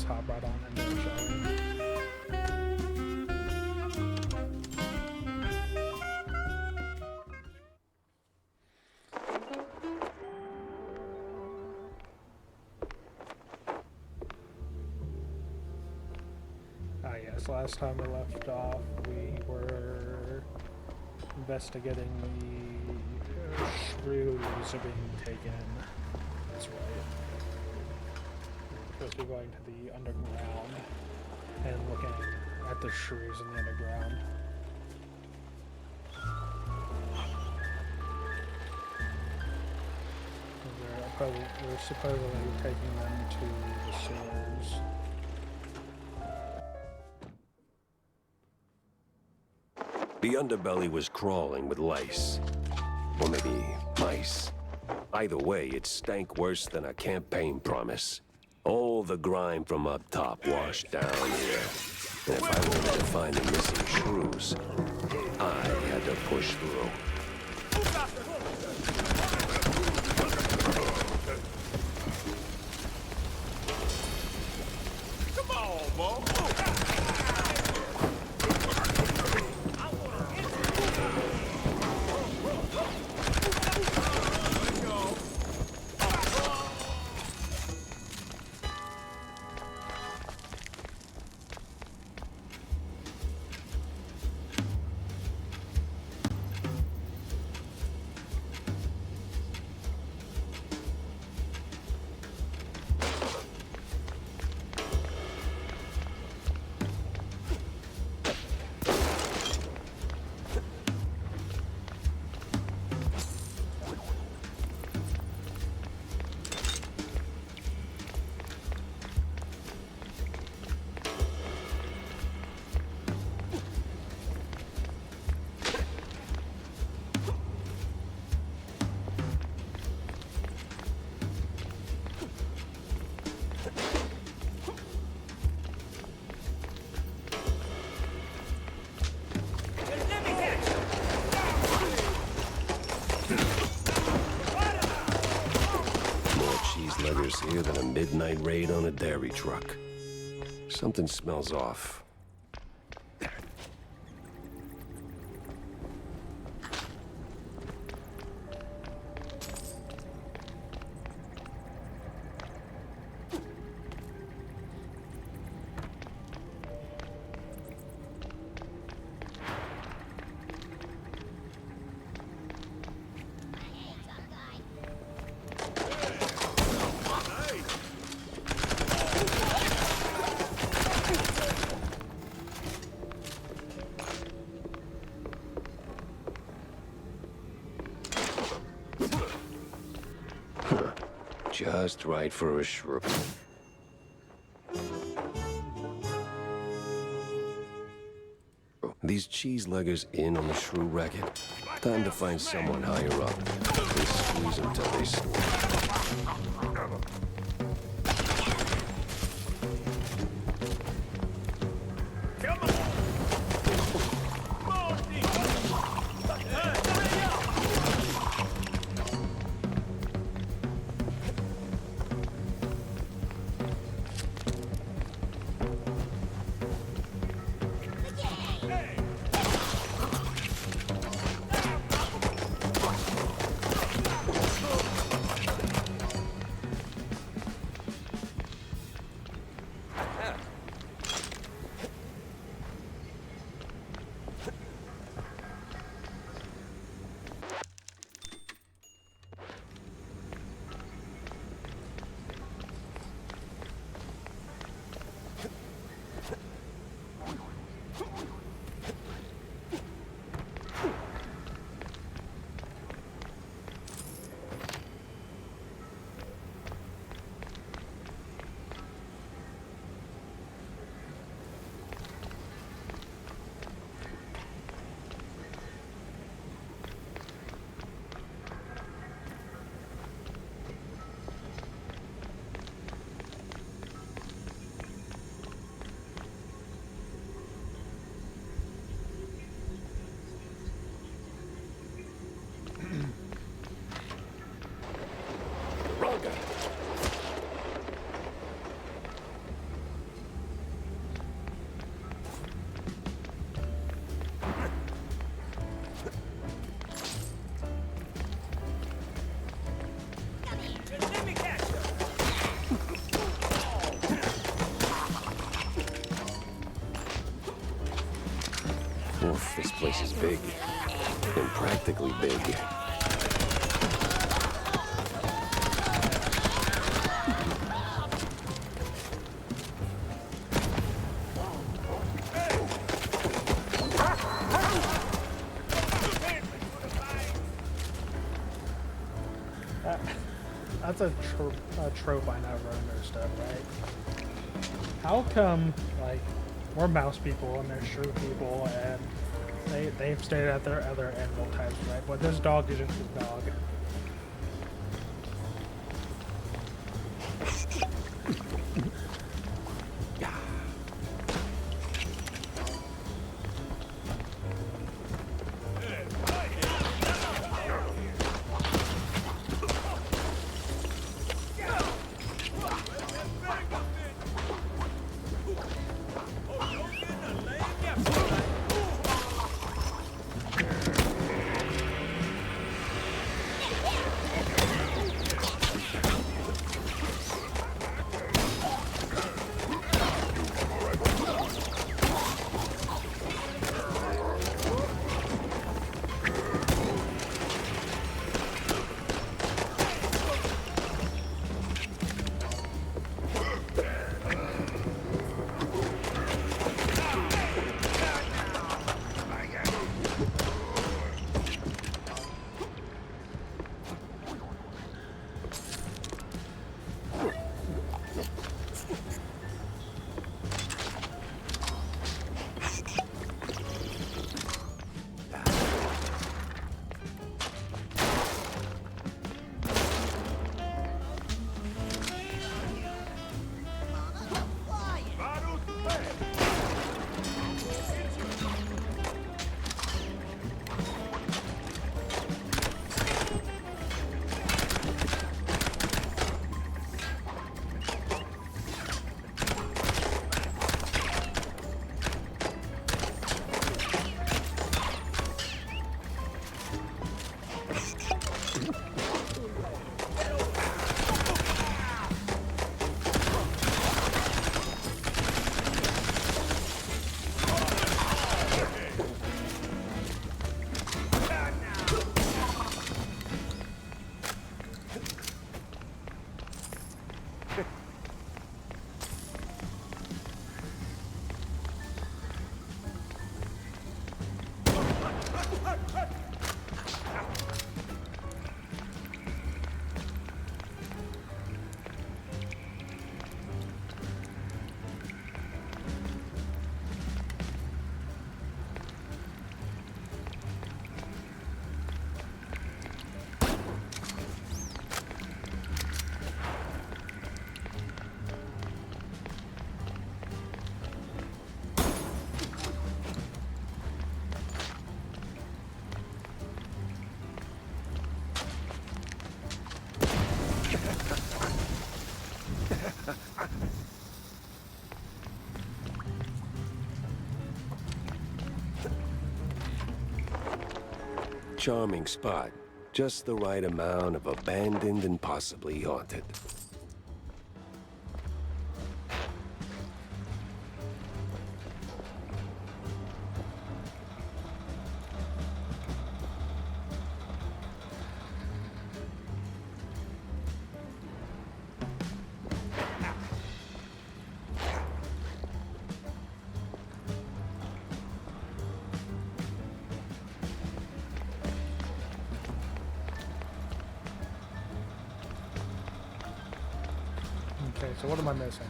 hop right on into it, shall we? Yes, last time we left off, we were investigating the shrews are being taken. That's right. First we're going to the underground and looking at the shrews in the underground. They're supposedly taking them to the sewers. The underbelly was crawling with lice. Or maybe mice. Either way, it stank worse than a campaign promise. All the grime from up top washed down here. And if I wanted to find the missing shrews, I had to push through. Come on, Mo! Here than a midnight raid on a dairy truck. Something smells off. Just right for a shrew. These cheese-leggers in on the shrew racket? Time to find someone higher up. They squeeze them till they snap. This place is big. And practically big. That's a trope I never understood, right? How come, like, we're mouse people and they're shrew people and they've stayed at their other animal types, right? But this dog isn't his dog. Charming spot. Just the right amount of abandoned and possibly haunted. Okay, so what am I missing?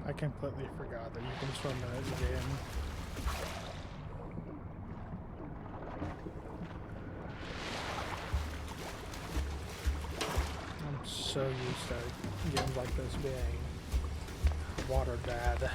I completely forgot that you can swim in this game. I'm so used to games like this being water bad.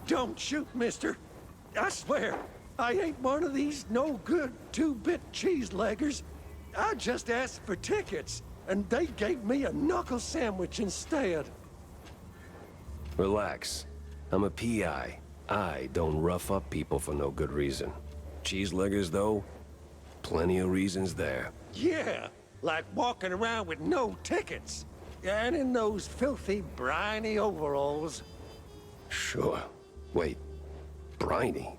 Don't shoot, mister. I swear, I ain't one of these no-good two-bit cheese-leggers. I just asked for tickets, and they gave me a knuckle sandwich instead. Relax. I'm a PI. I don't rough up people for no good reason. Cheeseleggers, though? Plenty of reasons there. Yeah, like walking around with no tickets. And in those filthy, briny overalls. Sure. Wait. Briny?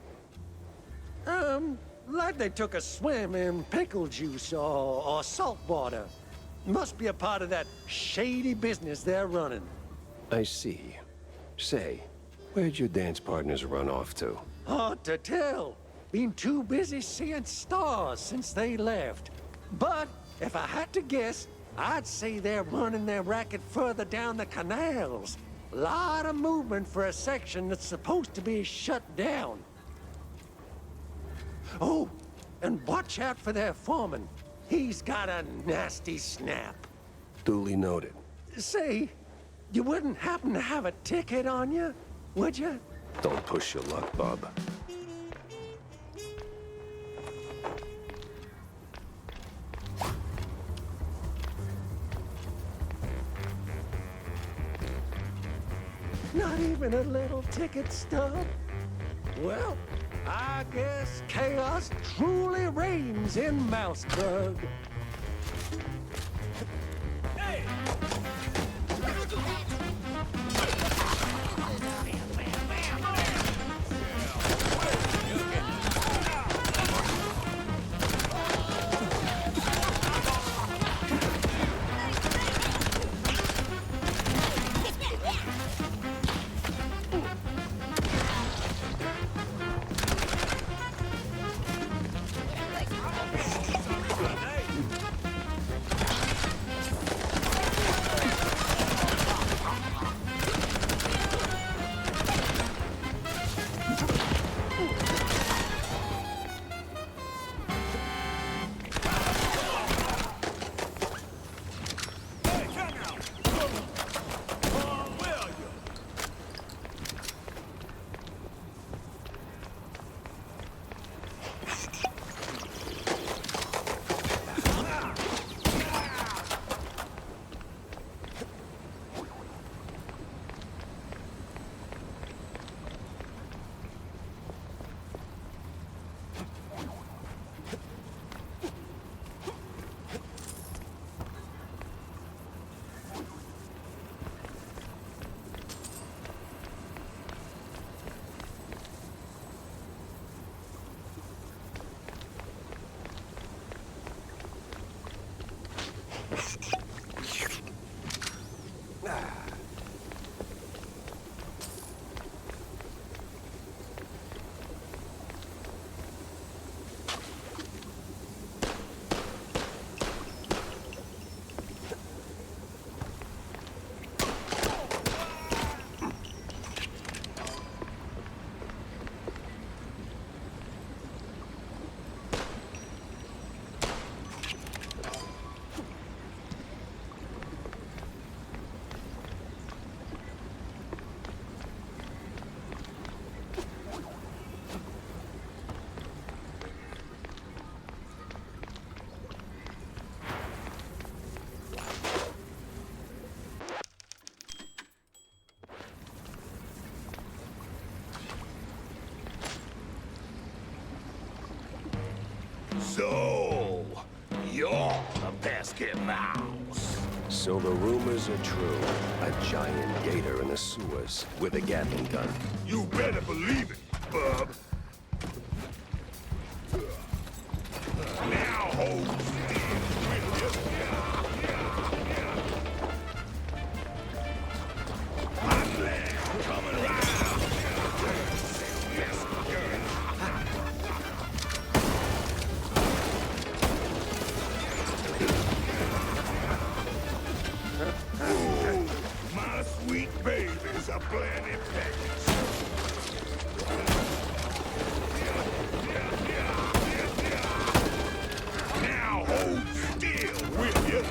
Like they took a swim in pickle juice or salt water. Must be a part of that shady business they're running. I see. Say, where'd your dance partners run off to? Hard to tell. Been too busy seeing stars since they left. But if I had to guess, I'd say they're running their racket further down the canals. Lot of movement for a section that's supposed to be shut down. Oh, and watch out for their foreman. He's got a nasty snap. Duly noted. Say, you wouldn't happen to have a ticket on you, would you? Don't push your luck, bub. Not even a little ticket stub? Well, I guess chaos truly reigns in Mouseburg. So, you're the pesky mouse. So the rumors are true. A giant gator in the sewers with a Gatling gun. You better believe it, bub. Now hold still, will you? Hot land coming right out. Yes, girl. My sweet baby's a plenty package. Now hold still, will you?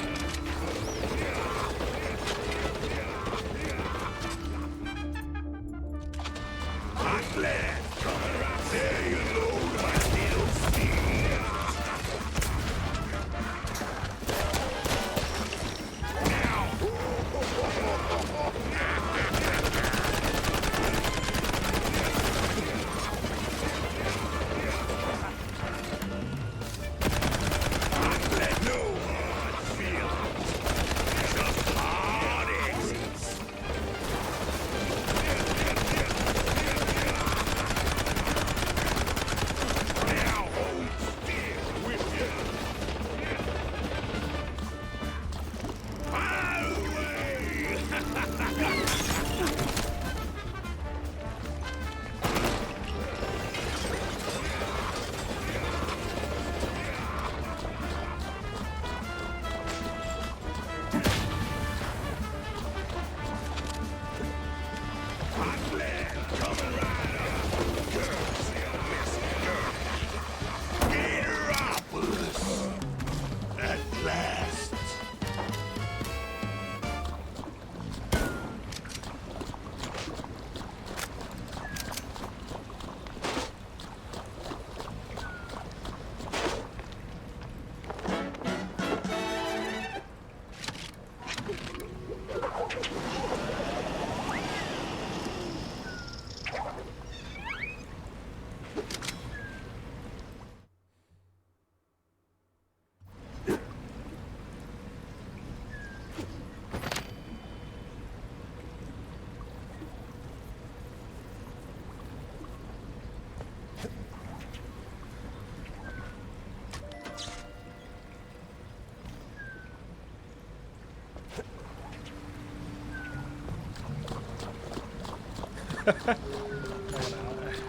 Hot lad coming right there, you load my little steed. Let no hard feelings, just hard exits. Now hold still, will you? Fire away! Hot land coming right up. Courtesy of Miss Gatoropolis. At last.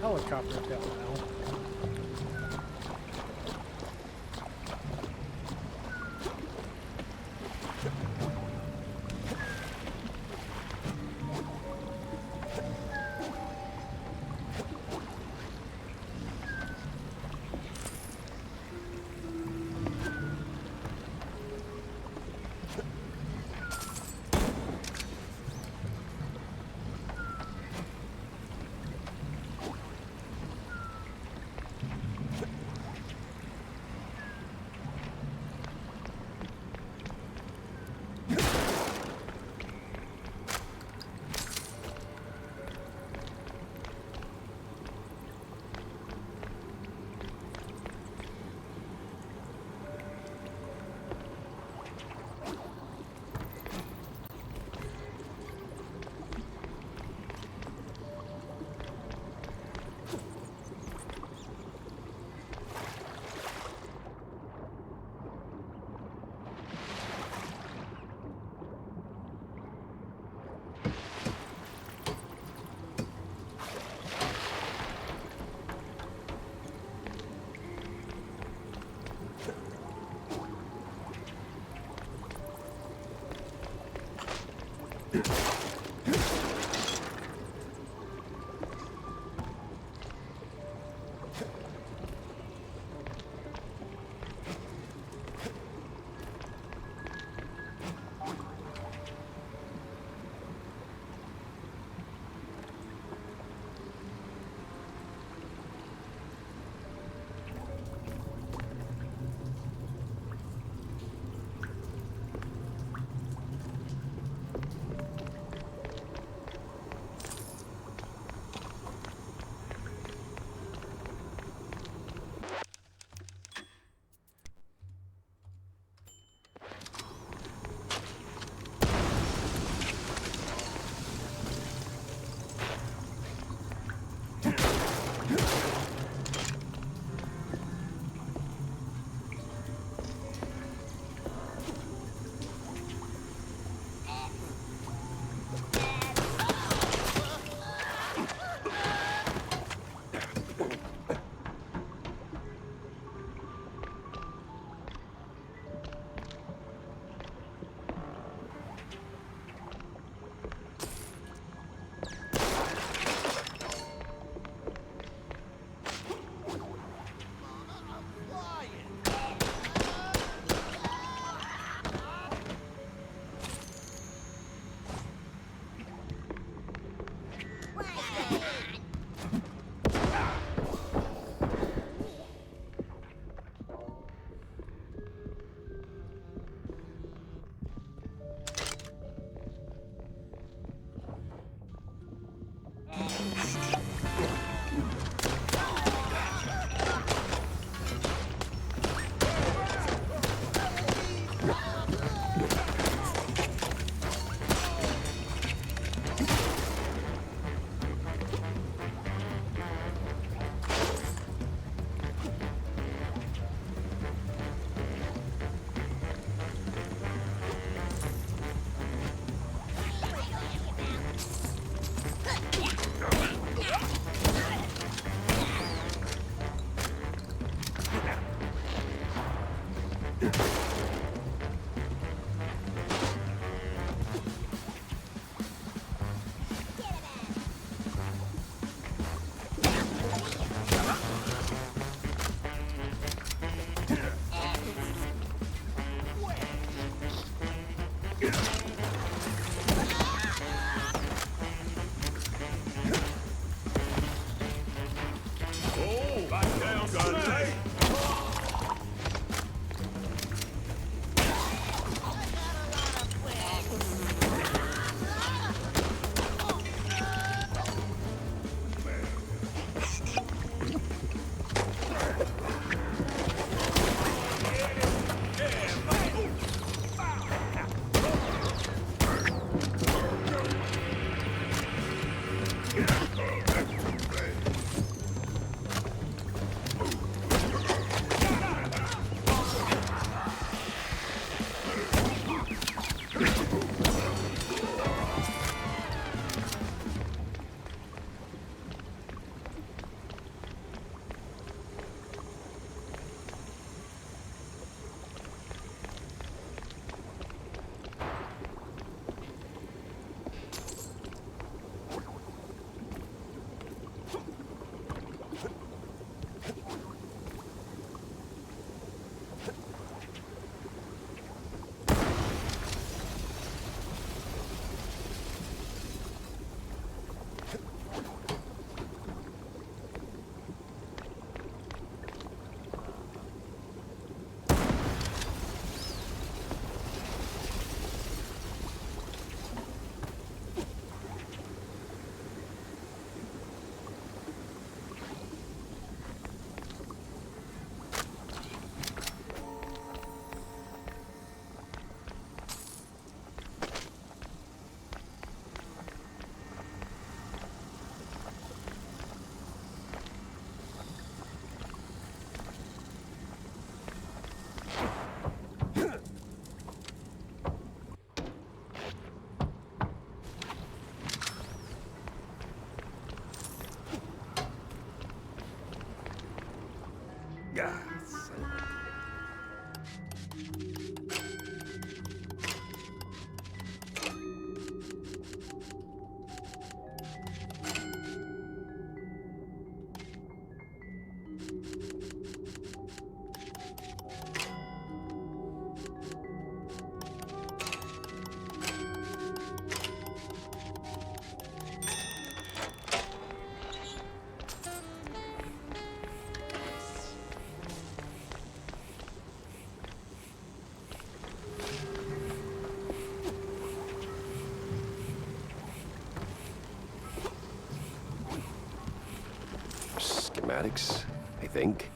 Helicopter tail now. Oh, back down the lake. Schematics, I think.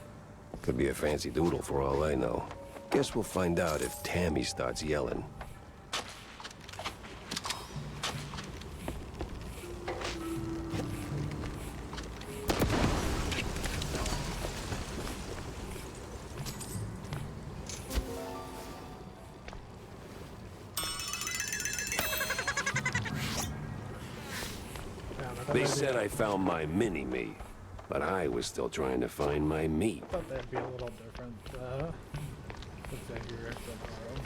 Could be a fancy doodle for all I know. Guess we'll find out if Tammy starts yelling. They said I found my mini-me, but I was still trying to find my meat. I thought that'd be a little different. The figure tomorrow.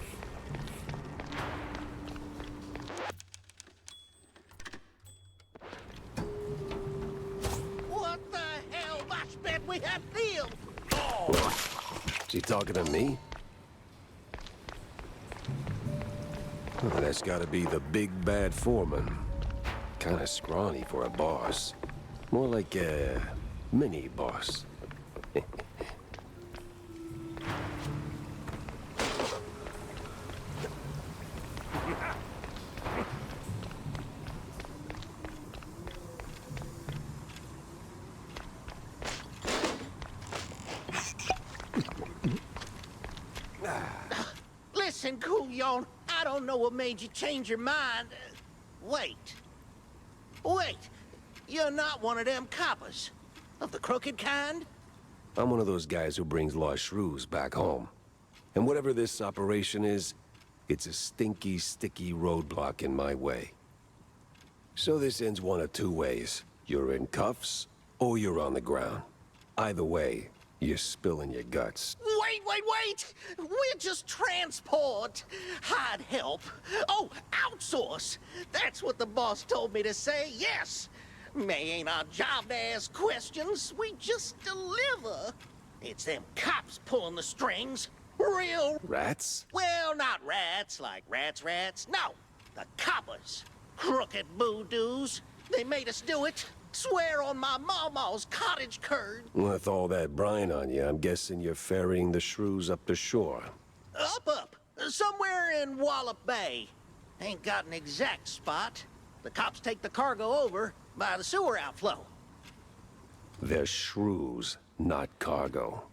What the hell? Much bet we have deal. Is he talking to me? Oh, that's gotta be the big bad foreman. Kinda scrawny for a boss. More like a mini-boss. Listen, Couillon, I don't know what made you change your mind. Wait. Wait. You're not one of them coppers. Of the crooked kind? I'm one of those guys who brings lost shrews back home. And whatever this operation is, it's a stinky, sticky roadblock in my way. So this ends one of two ways. You're in cuffs, or you're on the ground. Either way, you're spilling your guts. Wait wait! We're just transport. I'd help. Oh, outsource. That's what the boss told me to say, yes. May ain't our job to ask questions. We just deliver. It's them cops pulling the strings. Real. Rats? Well, not rats, like rats. No, the coppers. Crooked boodoos. They made us do it. Swear on my mama's cottage curd. With all that brine on you, I'm guessing you're ferrying the shrews up the shore. Up. Somewhere in Wallop Bay. Ain't got an exact spot. The cops take the cargo over by the sewer outflow. They're shrews, not cargo.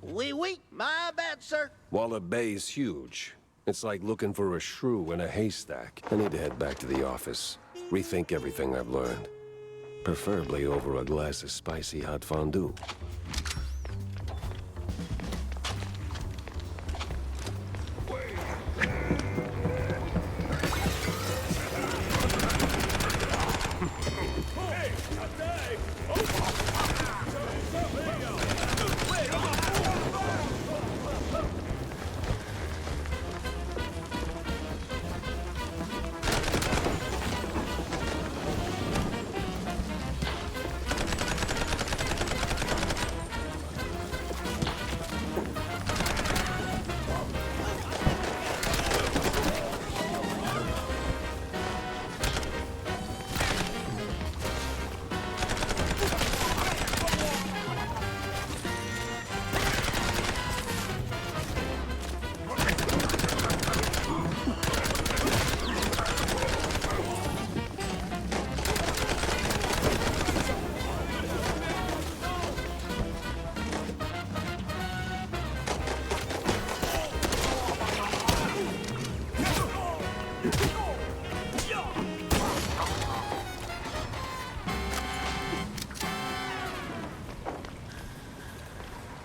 Oui, my bad, sir. Wallop Bay's huge. It's like looking for a shrew in a haystack. I need to head back to the office. Rethink everything I've learned. Preferably over a glass of spicy hot fondue.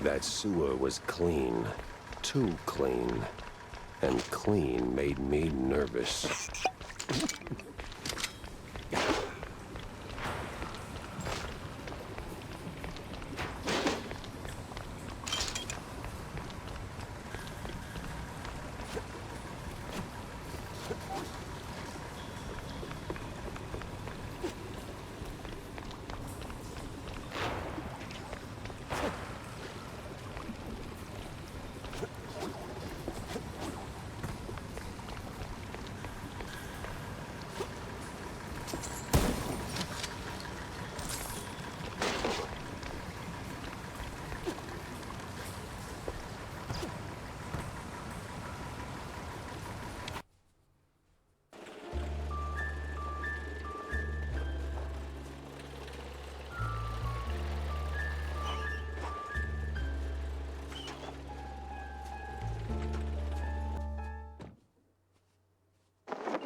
That sewer was clean. Too clean. And clean made me nervous.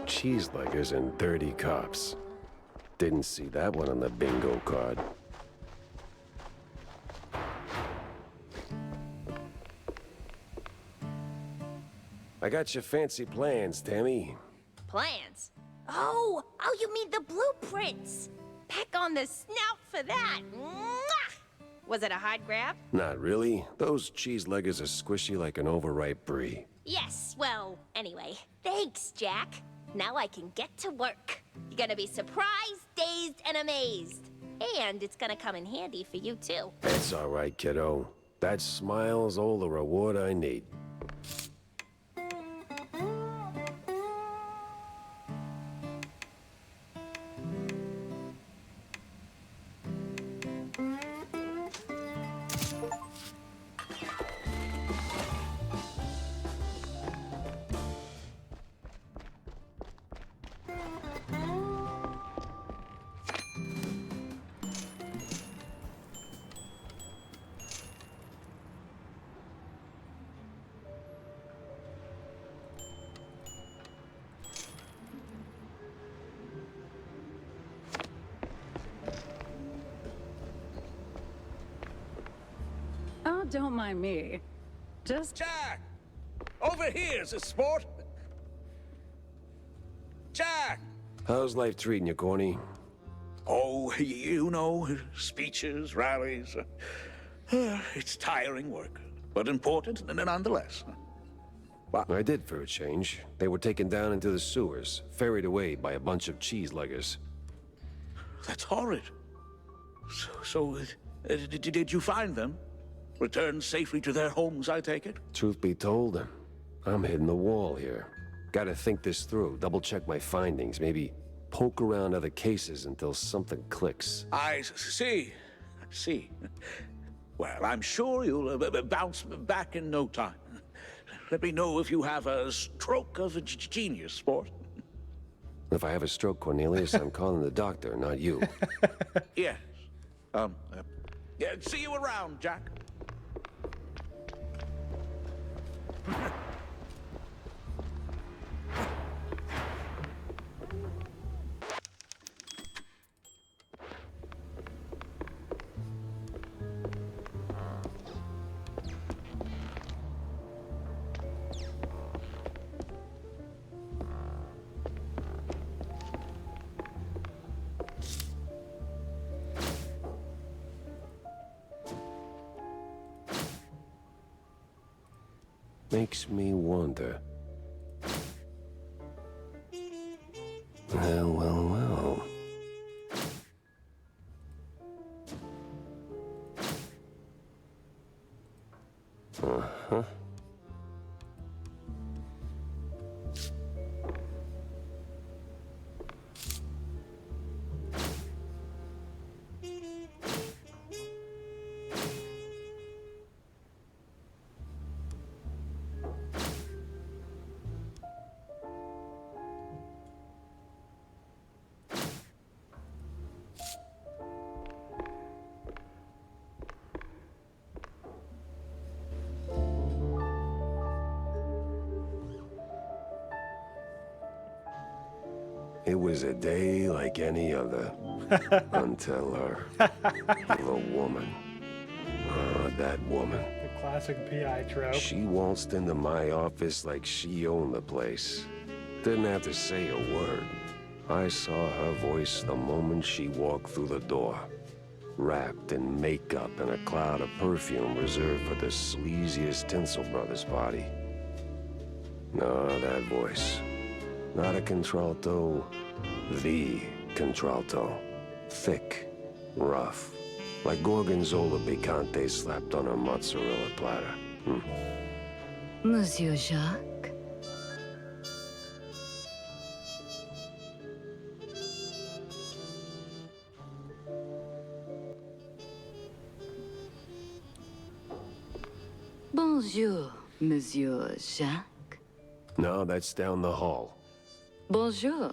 Cheeseleggers and 30 cops. Didn't see that one on the bingo card. I got your fancy plans, Tammy. Plans? Oh, you mean the blueprints. Peck on the snout for that. Mwah! Was it a hard grab? Not really. Those cheeseleggers are squishy like an overripe brie. Yes, well, anyway. Thanks, Jack. Now I can get to work. You're gonna be surprised, dazed, and amazed. And it's gonna come in handy for you, too. It's all right, kiddo. That smile's all the reward I need. Oh, don't mind me. Just... Jack! Over here, a sport! Jack! How's life treating you, Corny? Oh, you know, speeches, rallies. It's tiring work. but important nonetheless. I did for a change. They were taken down into the sewers, ferried away by a bunch of cheese luggers. That's horrid. Did you find them? Returned safely to their homes, I take it? Truth be told, I'm hitting the wall here. Gotta think this through, double-check my findings, maybe poke around other cases until something clicks. I see. Well, I'm sure you'll bounce back in no time. Let me know if you have a stroke of genius, sport. If I have a stroke, Cornelius, I'm calling the doctor, not you. Yes. Yeah, see you around, Jack. Makes me wonder. Well. Uh-huh. It was a day like any other. Until her. The woman. That woman. The classic PI trope. She waltzed into my office like she owned the place. Didn't have to say a word. I saw her voice the moment she walked through the door. Wrapped in makeup and a cloud of perfume reserved for the sleaziest Tinsel Brothers party. No, that voice. Not a contralto, the contralto. Thick, rough, like Gorgonzola picante slapped on a mozzarella platter. Monsieur Jacques? Bonjour, Monsieur Jacques. No, that's down the hall. Bonjour.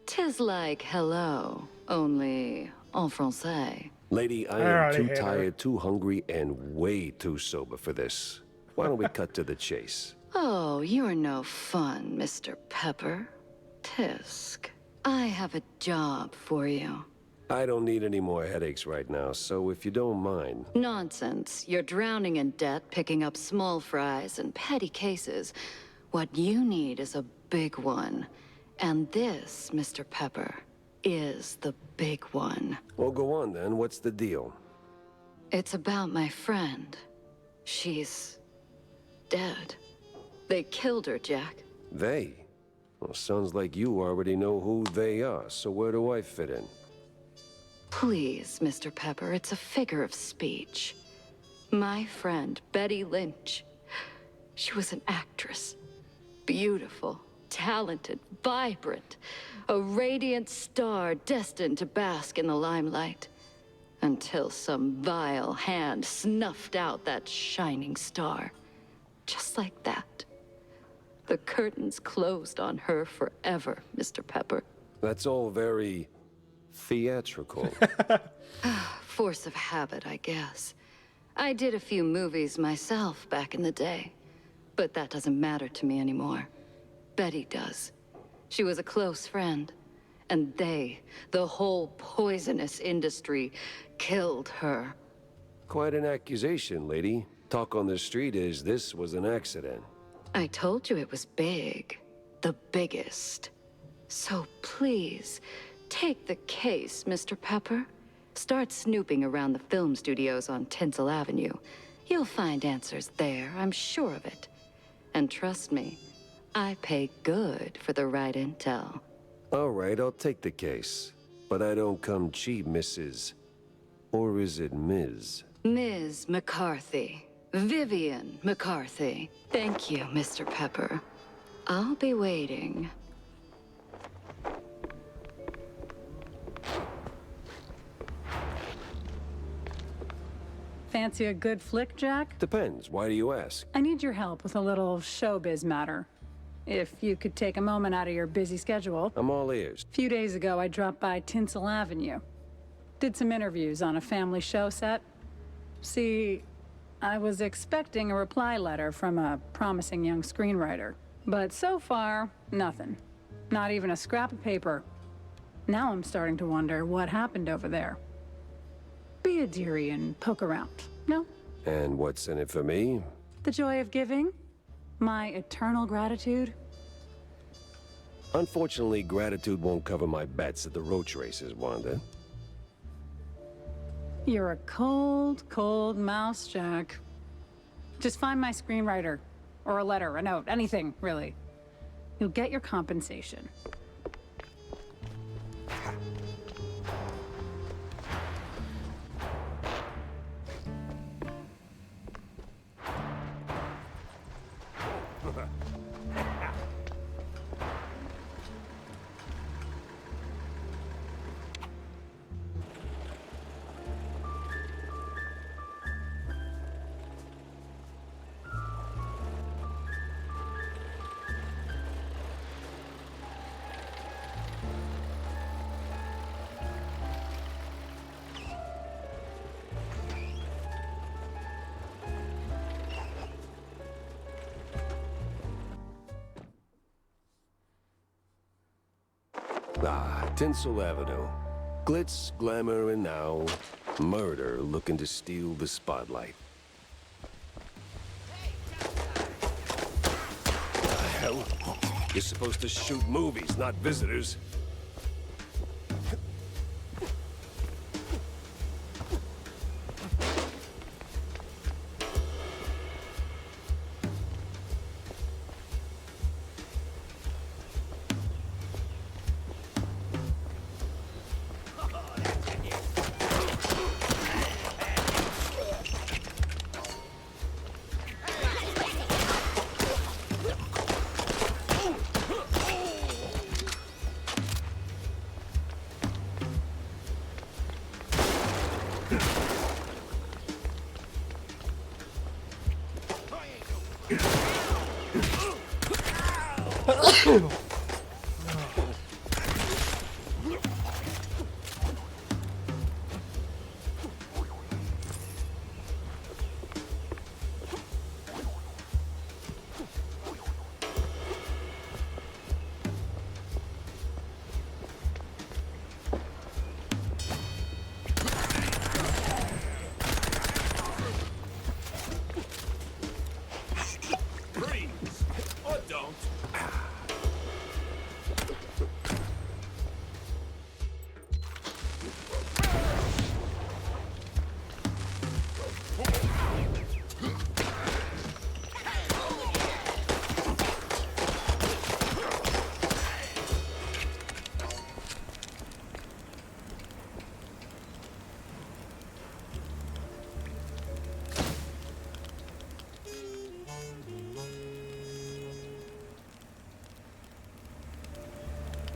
'Tis like hello, only en français. Lady, I am already too hate her. tired, too hungry, and way too sober for this. Why don't we cut to the chase? Oh, you're no fun, Mr. Pepper. Tisk. I have a job for you. I don't need any more headaches right now, so if you don't mind... Nonsense. You're drowning in debt, picking up small fries and petty cases. What you need is a big one. And this, Mr. Pepper, is the big one. Well, go on then. What's the deal? It's about my friend. She's... dead. They killed her, Jack. They? Well, sounds like you already know who they are, so where do I fit in? Please, Mr. Pepper, it's a figure of speech. My friend, Betty Lynch. She was an actress. Beautiful, talented, vibrant. A radiant star destined to bask in the limelight. Until some vile hand snuffed out that shining star. Just like that. The curtains closed on her forever, Mr. Pepper. That's all very... theatrical. Force of habit, I guess. I did a few movies myself back in the day. But that doesn't matter to me anymore. Betty does. She was a close friend. And they, the whole poisonous industry, killed her. Quite an accusation, lady. Talk on the street is this was an accident. I told you it was big. The biggest. So please, take the case, Mr. Pepper. Start snooping around the film studios on Tinsel Avenue. You'll find answers there, I'm sure of it. And trust me, I pay good for the right intel. All right, I'll take the case. But I don't come cheap, Mrs. Or is it Ms.? Ms. McCarthy. Vivian McCarthy. Thank you, Mr. Pepper. I'll be waiting. Fancy a good flick, Jack? Depends. Why do you ask? I need your help with a little showbiz matter. If you could take a moment out of your busy schedule. I'm all ears. A few days ago, I dropped by Tinsel Avenue. Did some interviews on a family show set. See, I was expecting a reply letter from a promising young screenwriter. But so far, nothing. Not even a scrap of paper. Now I'm starting to wonder what happened over there. Be a dearie and poke around, no? And what's in it for me? The joy of giving? My eternal gratitude? Unfortunately, gratitude won't cover my bets at the roach races, Wanda. You're a cold, cold mouse, Jack. Just find my screenwriter. Or a letter, a note, anything, really. You'll get your compensation. Ah, Tinsel Avenue. Glitz, glamour, and now murder looking to steal the spotlight. The hell? You're supposed to shoot movies, not visitors.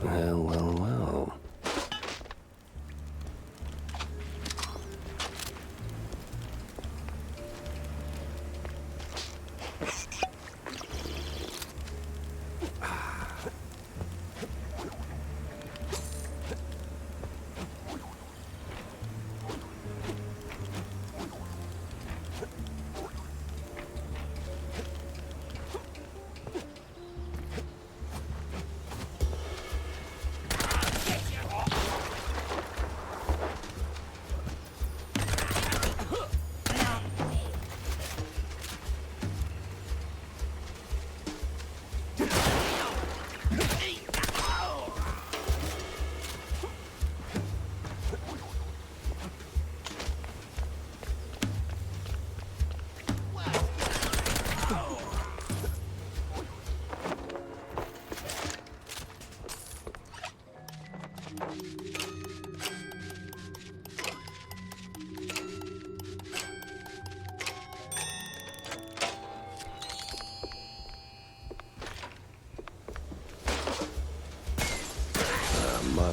Well, well, well.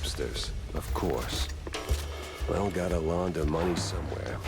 Webster's, of course. Well, gotta launder money somewhere.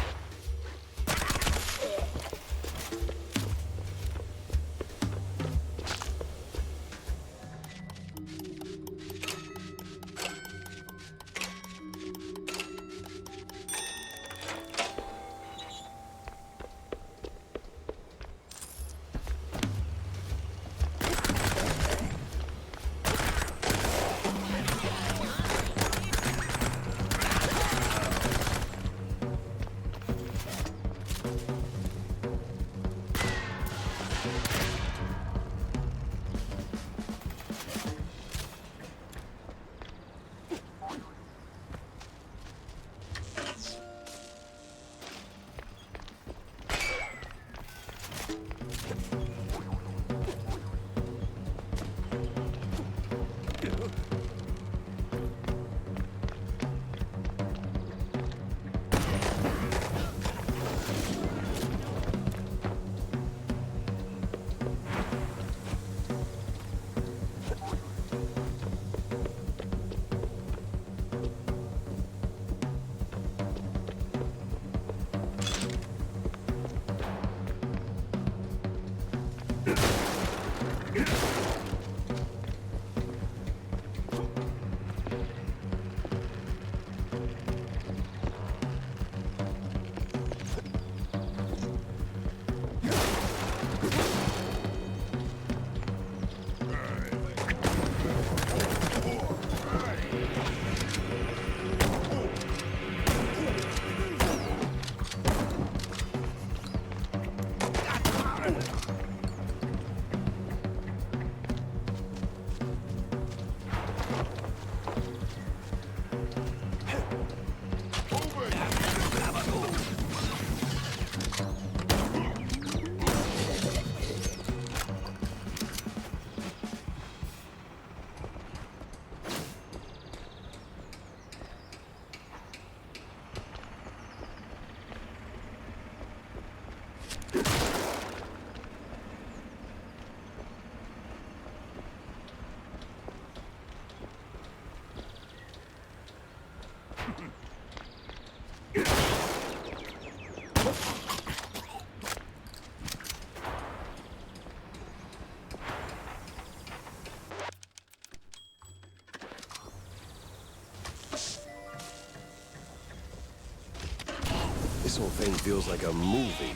This whole thing feels like a movie.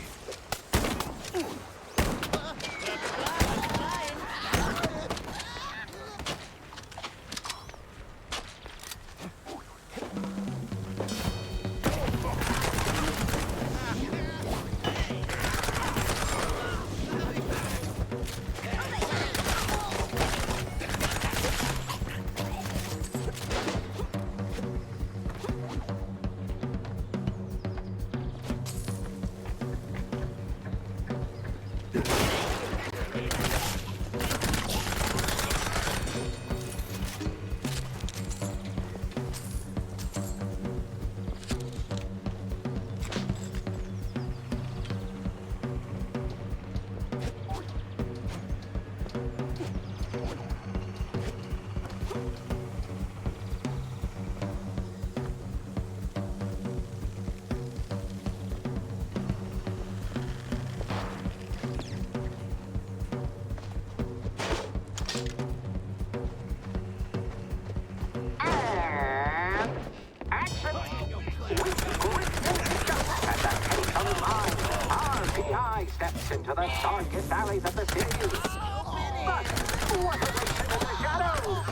Steps into the darkest alleys of the city. But what are they in the shadows?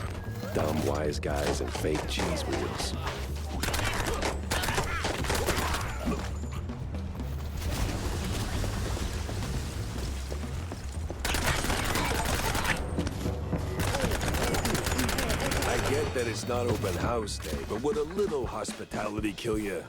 Dumb wise guys and fake cheese wheels. I get that it's not open house day, but would a little hospitality kill you?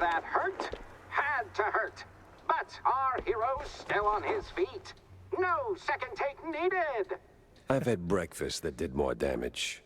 That hurt? Had to hurt. But our hero's still on his feet. No second take needed. I've had breakfast that did more damage.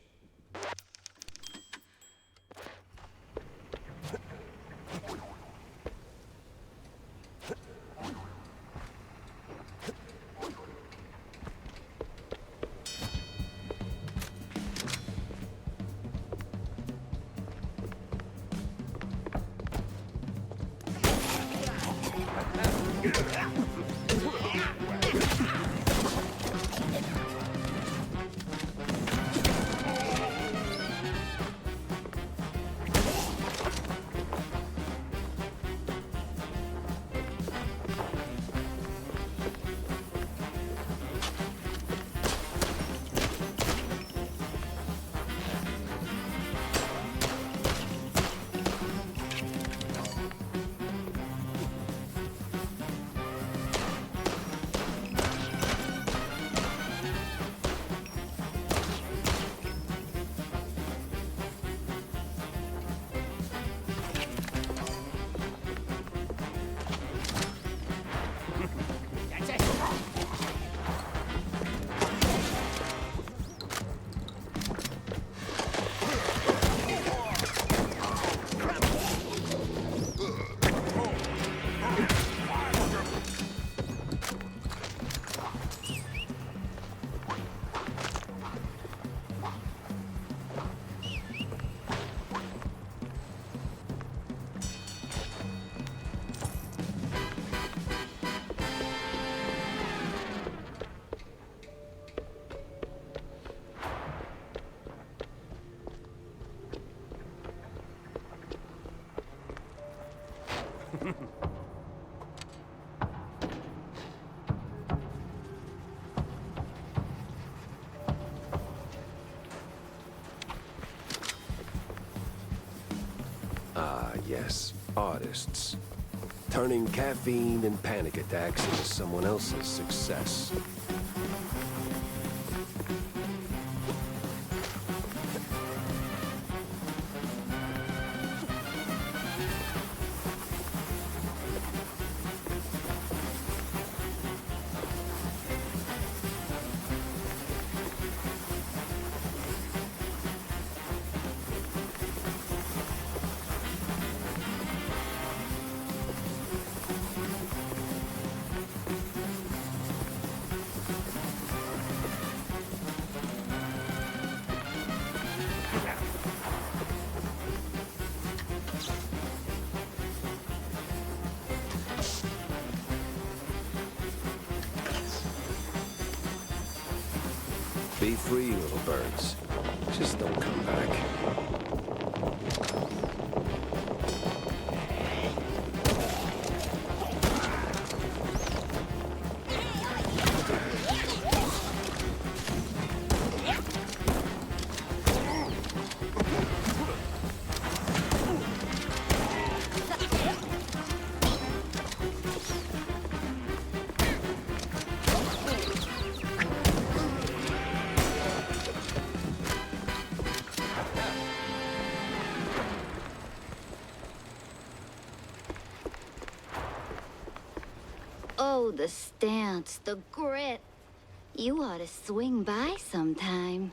Ah, yes, artists. Turning caffeine and panic attacks into someone else's success. Be free, little birds. Just don't come back. Oh, the stance, the grit. You ought to swing by sometime.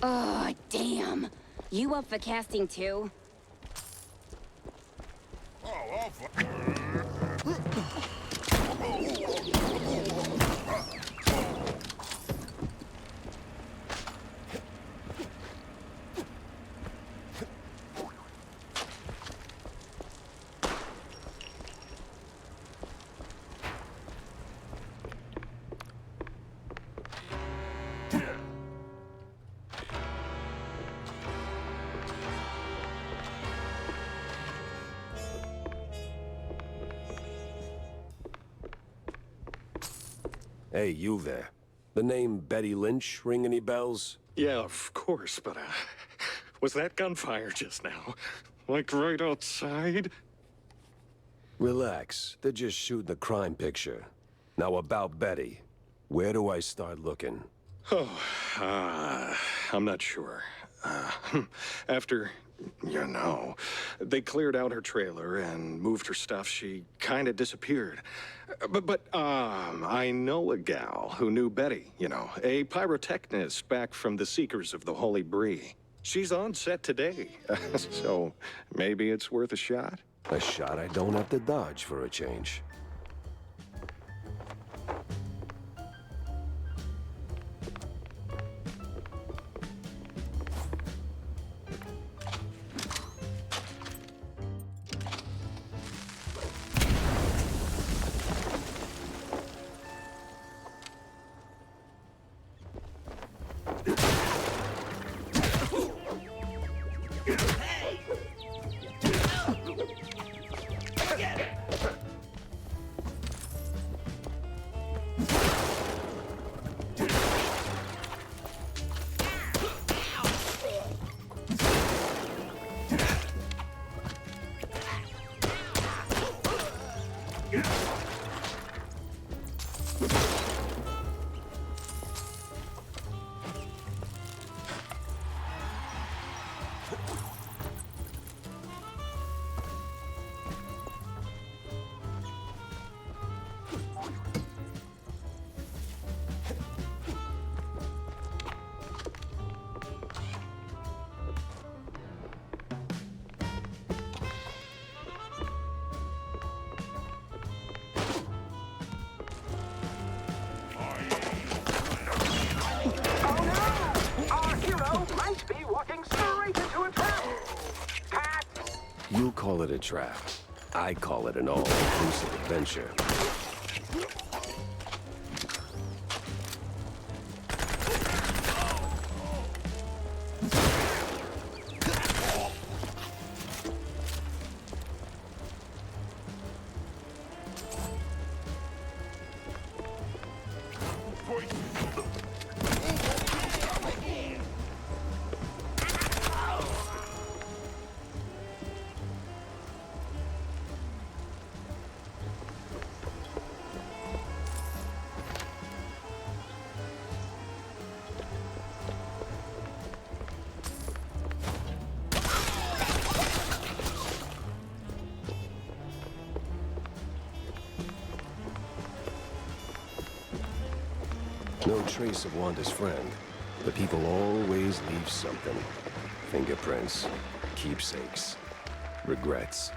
Oh, damn. You up for casting too? Hey, you there. The name Betty Lynch ring any bells? Yeah, of course, but, was that gunfire just now? Like right outside? Relax. They're just shooting a crime picture. Now about Betty. Where do I start looking? Oh, I'm not sure. After, they cleared out her trailer and moved her stuff, she kind of disappeared. But I know a gal who knew Betty, a pyrotechnist back from the Seekers of the Holy Bree. She's on set today, so maybe it's worth a shot. A shot I don't have to dodge for a change. You call it a trap. I call it an all-inclusive adventure. No trace of Wanda's friend, but people always leave something. Fingerprints, keepsakes, regrets.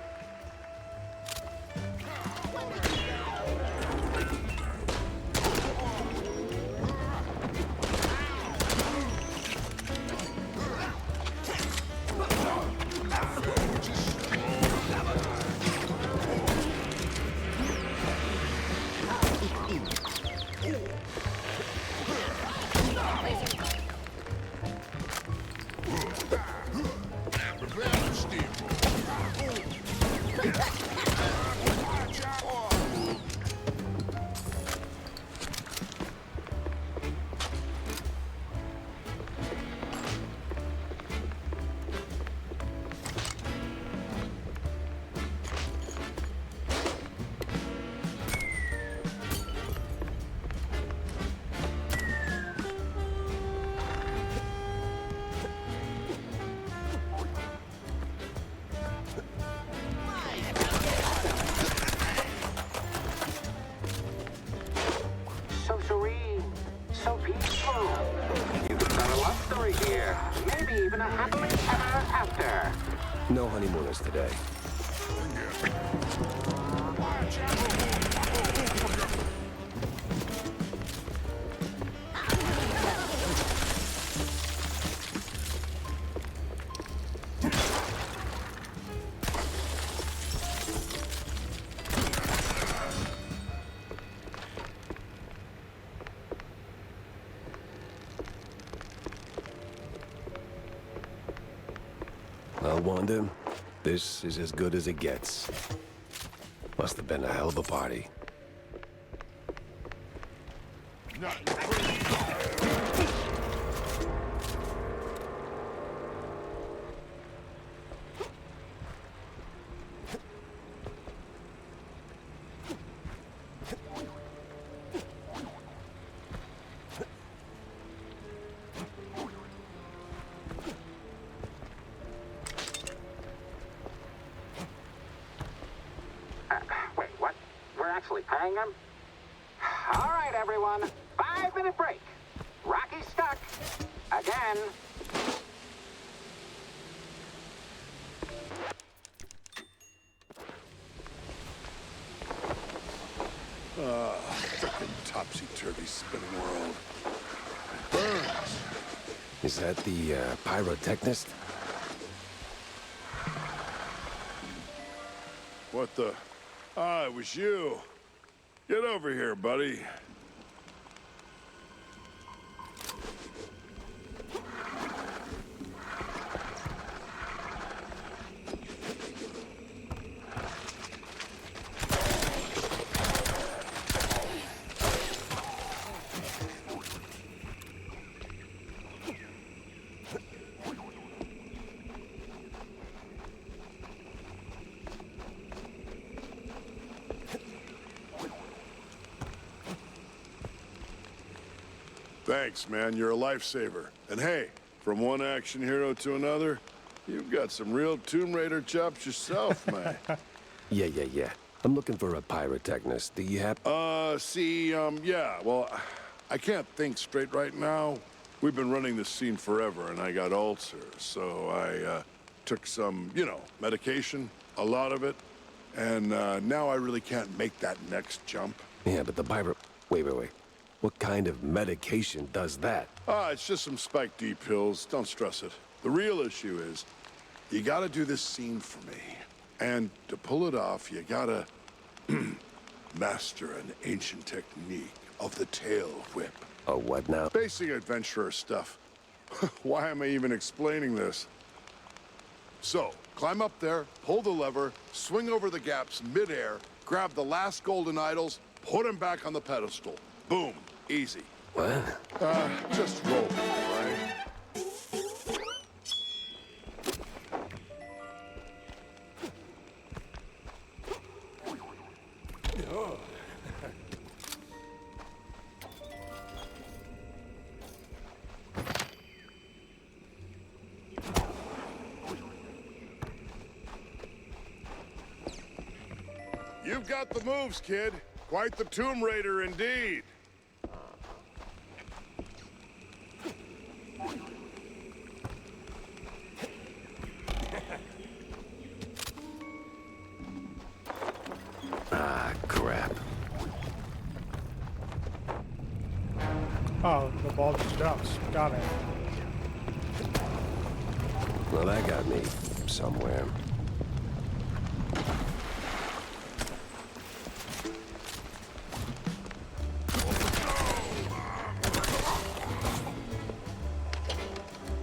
No honeymooners today. Well, Wanda, this is as good as it gets. Must have been a hell of a party. Paying him? All right, everyone. 5-minute break. Rocky's stuck. Again. Frickin' topsy-turvy spinning world. Burns. Is that the pyrotechnist? What the? Ah, it was you. Get over here, buddy. Thanks, man. You're a lifesaver. And hey, from one action hero to another, you've got some real Tomb Raider chops yourself, man. Yeah. I'm looking for a pyrotechnist. Do you have... yeah. Well, I can't think straight right now. We've been running this scene forever, and I got ulcers, so I, took some, medication, a lot of it, and, now I really can't make that next jump. Yeah, but the pyro... Wait. What kind of medication does that? It's just some Spike D pills. Don't stress it. The real issue is, you gotta do this scene for me. And to pull it off, you gotta master an ancient technique of the tail whip. Oh, what now? Basic adventurer stuff. Why am I even explaining this? So, climb up there, pull the lever, swing over the gaps midair, grab the last golden idols, put them back on the pedestal. Boom. Easy. What? Just roll, right? You've got the moves, kid. Quite the Tomb Raider indeed. Ah, crap. Oh, the ball just jumps. Got it. Well, that got me somewhere.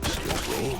Excuse me.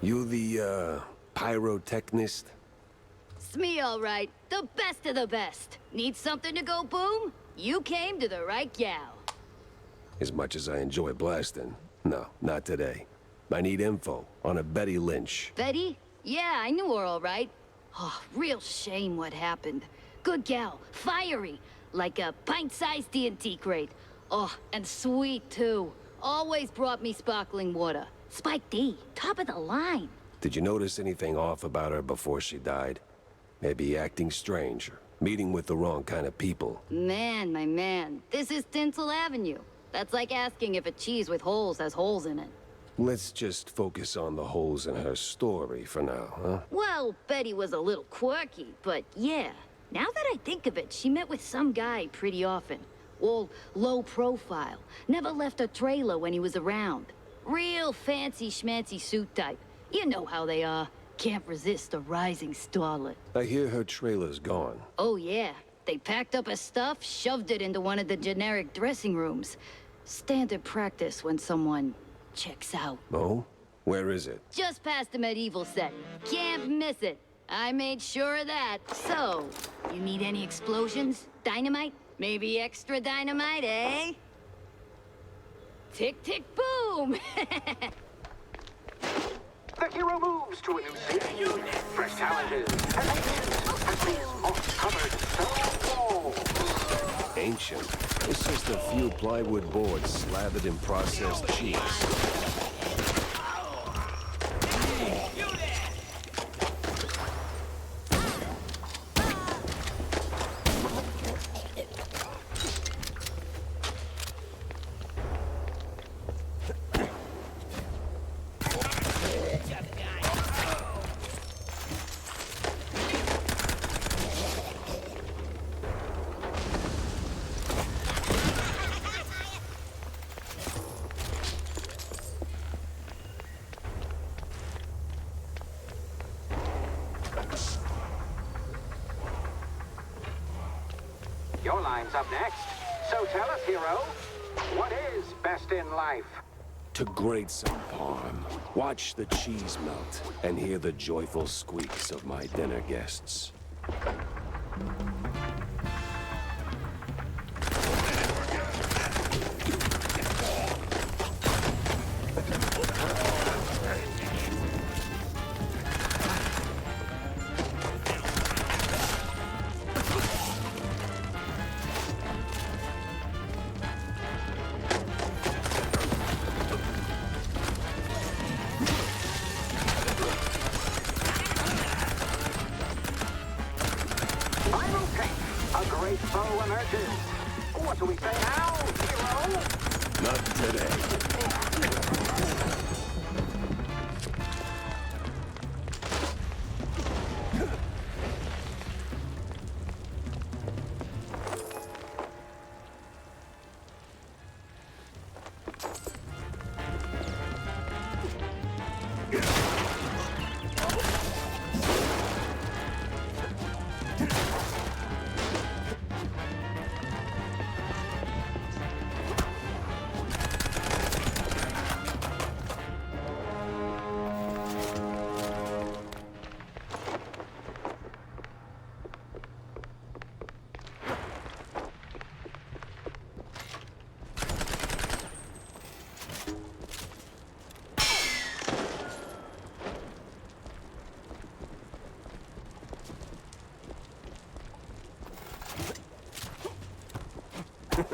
You the, pyrotechnist? It's me, all right. The best of the best. Need something to go boom? You came to the right gal. As much as I enjoy blasting, no, not today. I need info on a Betty Lynch. Betty? Yeah, I knew her all right. Oh, real shame what happened. Good gal, fiery, like a pint-sized TNT crate. Oh, and sweet, too. Always brought me sparkling water. Spike D, top of the line. Did you notice anything off about her before she died? Maybe acting strange, or meeting with the wrong kind of people. Man, my man, this is Tinsel Avenue. That's like asking if a cheese with holes has holes in it. Let's just focus on the holes in her story for now, huh? Well, Betty was a little quirky, but yeah. Now that I think of it, she met with some guy pretty often. All low profile. Never left a trailer when he was around. Real fancy schmancy suit type. You know how they are. Can't resist a rising starlet. I hear her trailer's gone. Oh yeah. They packed up her stuff, shoved it into one of the generic dressing rooms. Standard practice when someone checks out. Oh? Where is it? Just past the medieval set. Can't miss it. I made sure of that. So, you need any explosions? Dynamite? Maybe extra dynamite, eh? Tick, tick, boom! The hero moves to a new city. Fresh challenges, adventures, and more covered stone walls. ancient. It's just a few plywood boards slathered in processed cheese. Your line's up next. So tell us, hero, what is best in life? To grate some parm, watch the cheese melt, and hear the joyful squeaks of my dinner guests. Final take. A great foe emerges. What do we say now, hero? Not today.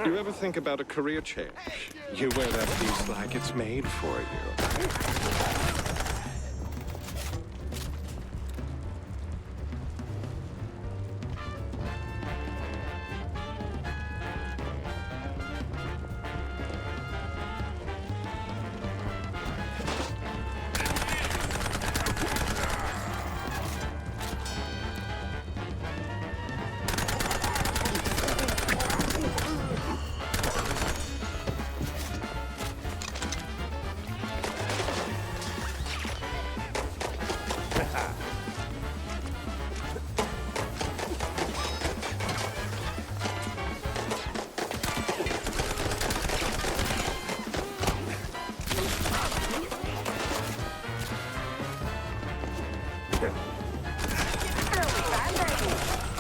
You ever think about a career change? You wear that piece like it's made for you.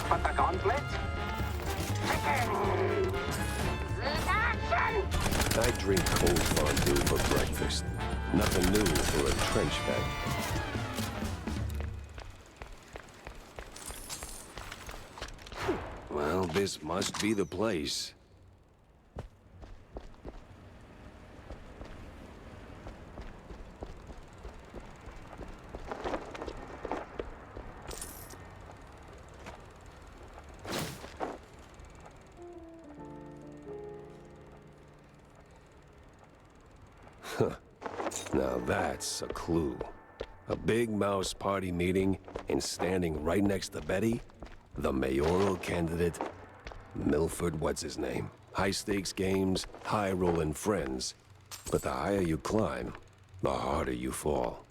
But the gauntlet? I drink cold fondue for breakfast. Nothing new for a trench bag. Well, this must be the place. Now that's a clue. A big mouse party meeting, and standing right next to Betty, the mayoral candidate, Milford what's his name. High stakes games, high rolling friends. But the higher you climb, the harder you fall.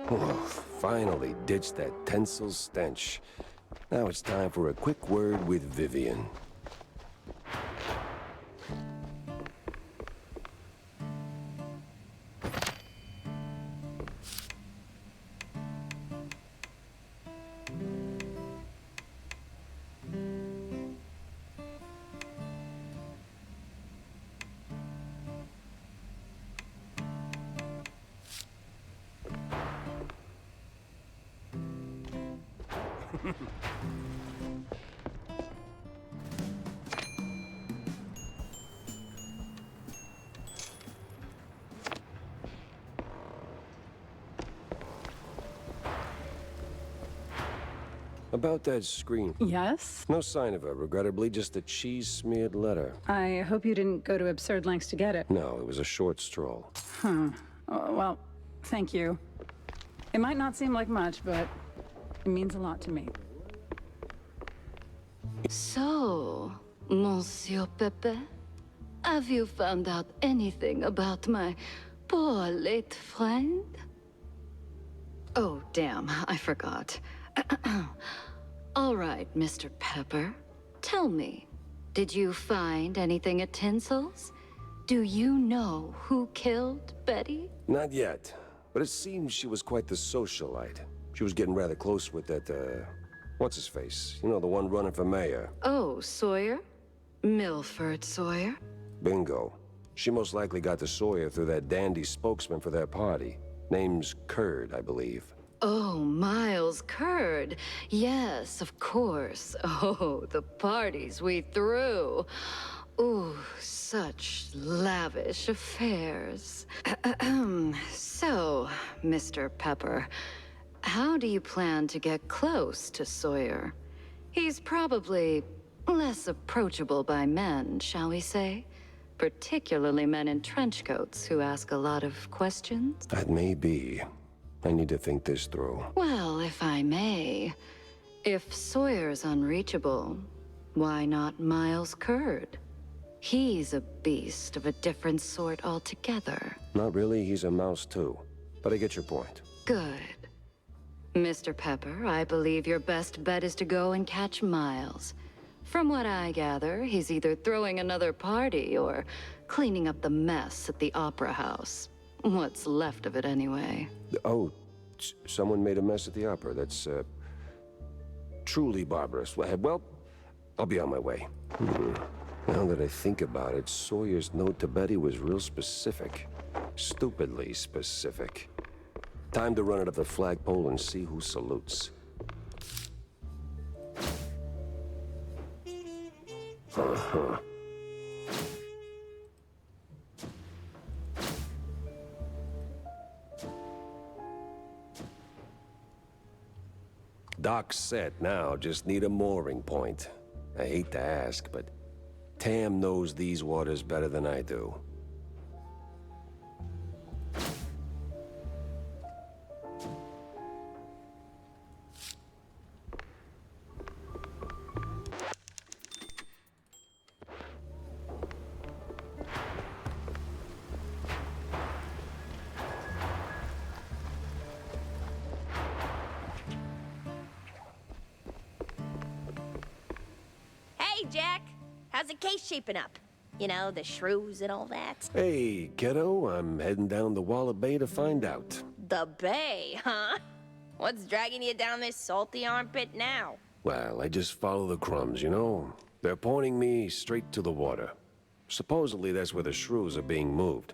Oh, finally ditched that tinsel stench. Now it's time for a quick word with Vivian. About that screen. Yes? No sign of her, regrettably, just a cheese-smeared letter. I hope you didn't go to absurd lengths to get it. No, it was a short stroll. Huh. Well, thank you. It might not seem like much, but it means a lot to me. So, Monsieur Pepe, have you found out anything about my poor late friend? Oh, damn, I forgot. All right, Mr. Pepper. Tell me, did you find anything at Tinsel's? Do you know who killed Betty? Not yet, but it seems she was quite the socialite. She was getting rather close with that, what's-his-face? You know, the one running for mayor. Oh, Sawyer? Milford Sawyer? Bingo. She most likely got to Sawyer through that dandy spokesman for their party. Name's Curd, I believe. Oh, Miles Curd. Yes, of course. Oh, the parties we threw. Ooh, such lavish affairs. So, Mr. Pepper, how do you plan to get close to Sawyer? He's probably less approachable by men, shall we say? Particularly men in trench coats who ask a lot of questions. That may be. I need to think this through. Well, if I may, if Sawyer's unreachable, why not Miles Curd? He's a beast of a different sort altogether. Not really, he's a mouse too. But I get your point. Good. Mr. Pepper, I believe your best bet is to go and catch Miles. From what I gather, he's either throwing another party or cleaning up the mess at the Opera House. What's left of it, anyway. Oh, someone made a mess at the opera. That's, truly barbarous. Well, I'll be on my way. Now that I think about it, Sawyer's note to Betty was real specific. Stupidly specific. Time to run it up the flagpole and see who salutes. Uh-huh. Dock's set now, just need a mooring point. I hate to ask, but Tam knows these waters better than I do. Hey, Jack. How's the case shaping up? You know, the shrews and all that. Hey, kiddo, I'm heading down the Walla Bay to find out. The Bay, huh? What's dragging you down this salty armpit now? Well, I just follow the crumbs, you know? They're pointing me straight to the water. Supposedly that's where the shrews are being moved.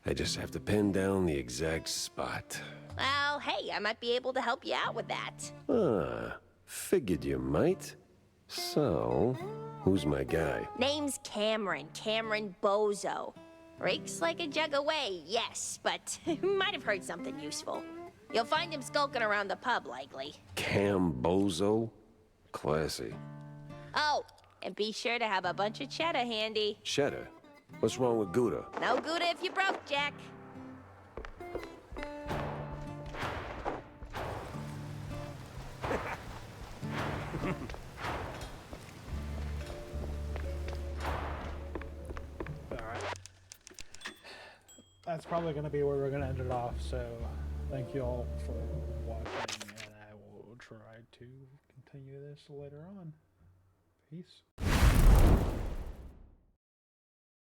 I just have to pin down the exact spot. Well, hey, I might be able to help you out with that. Ah, figured you might. So, who's my guy? Name's Cameron Bozo. Rakes like a jug away, yes, but might have heard something useful. You'll find him skulking around the pub, likely. Cam Bozo? Classy. Oh, and be sure to have a bunch of cheddar handy. Cheddar? What's wrong with Gouda? No Gouda if you broke, Jack. that's probably going to be where we're going to end it off. So thank you all for watching, and I will try to continue this later on. Peace.